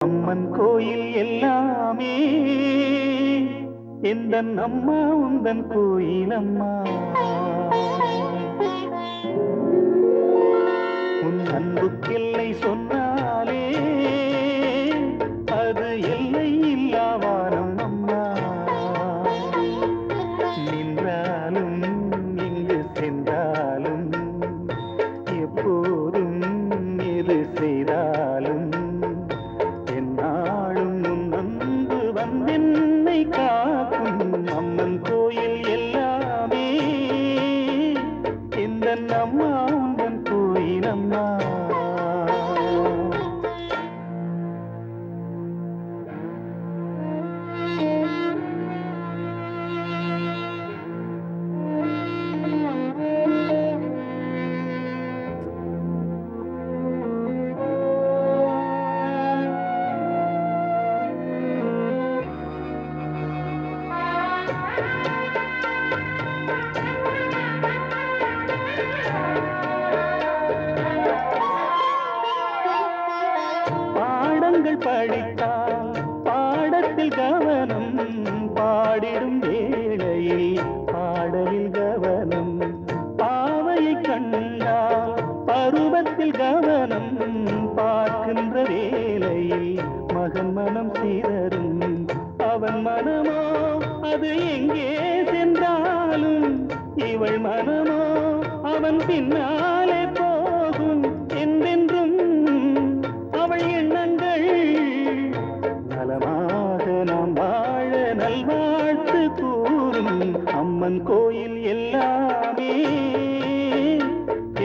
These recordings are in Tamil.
அம்மன் கோயில் எல்லாமே எந்தன் அம்மா உந்தன் கோயில் அம்மா. உன் அன்புக்கெல்லை சொன்னாலே அது எல்லை இல்லாவானம் அம்மா. நின்றாலும் எங்கு சென்றாலும் எப்போதும் எது செய்தாலும் என்னாலும் உன் அன்பு வந்தென்னை காக்கும். அம்மன் கோயில் எல்லாமே எந்தன் அம்மா உந்தன் கோயில் அம்மா. படித்தால் பாடத்தில் கவனம், பாடிடும் வேளையில் பாடலில் கவனம். பாவையை கண்டால் பருவத்தில் கவனம், பார்க்கின்ற வேளையில் மகன் மனம் சிதறும். அவன் மனமோ அது எங்கே சென்றாலும், இவள் மனமோ அவன் பின்னாலே போகும். என்றென்றும் அவள் எண்ணங்கள் நலமாக நாம் வாழ நல்வாழ்த்து கூறும். அம்மன் கோயில் எல்லாமே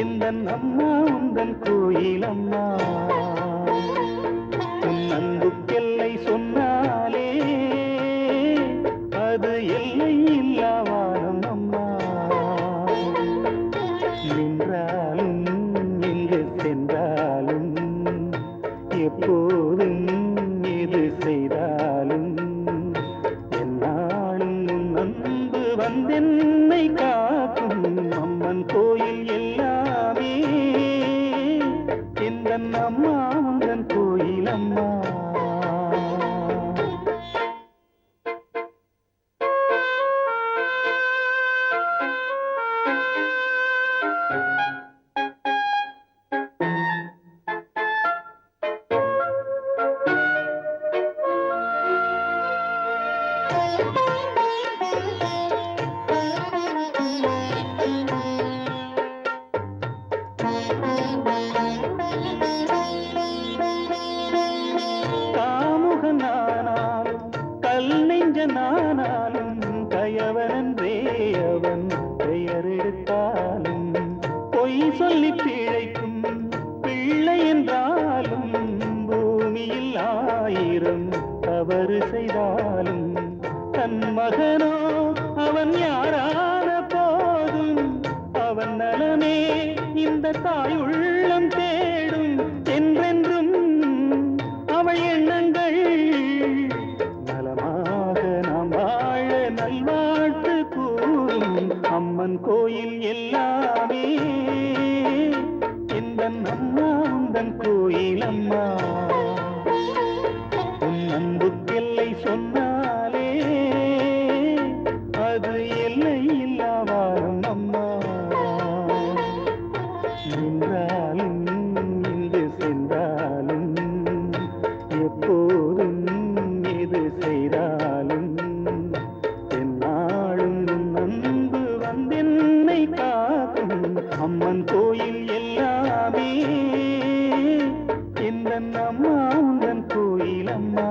எந்தன் அம்மா உந்தன் கோயில் அம்மா. உன் அன்புக்கெல்லை சொன்னாலே அது எல்லை இல்லாவானம் அம்மா. நின்றாலும் எங்கு சென்றாலும் எப்போதும் எது செய்தாலும் என்னாலும் உன் அன்பு வந்தென்னை காக்கும். அம்மன் கோயில் எல்லாமே எந்தன் அம்மா உந்தன் கோயில் அம்மா. காமுகனானாலும் கல் நெஞ்சனானாலும் கயவனன்றே அவன் பெயர் எடுத்தாலும், பொய் சொல்லி பிழைக்கும் பிள்ளை என்றாலும் பூமியில் 1000 தவறு செய்தாலும் தன் மகனோ அவன் யாரான போதும் அவன் நலமே இந்த தாய் உள்ளம் தேடும். என்றென்றும் அவள் எண்ணங்கள் நலமாக நாம் வாழ நல்வாழ்த்து கூறும். அம்மன் கோயில் எல்லாமே எந்தன் அம்மா உந்தன் கோயில் அம்மா. உன் அன்புக்கெல்லை சொன்னாலே அது எல்லை இல்லாவானம் அம்மா. நின்றாலும் எங்கு சென்றாலும் எப்போதும் எது செய்தாலும் என்னாலும் உன் அன்பு வந்தென்னை காக்கும். அம்மன் கோயில் எல்லாமே எந்தன் அம்மா உந்தன் கோயில் அம்மா.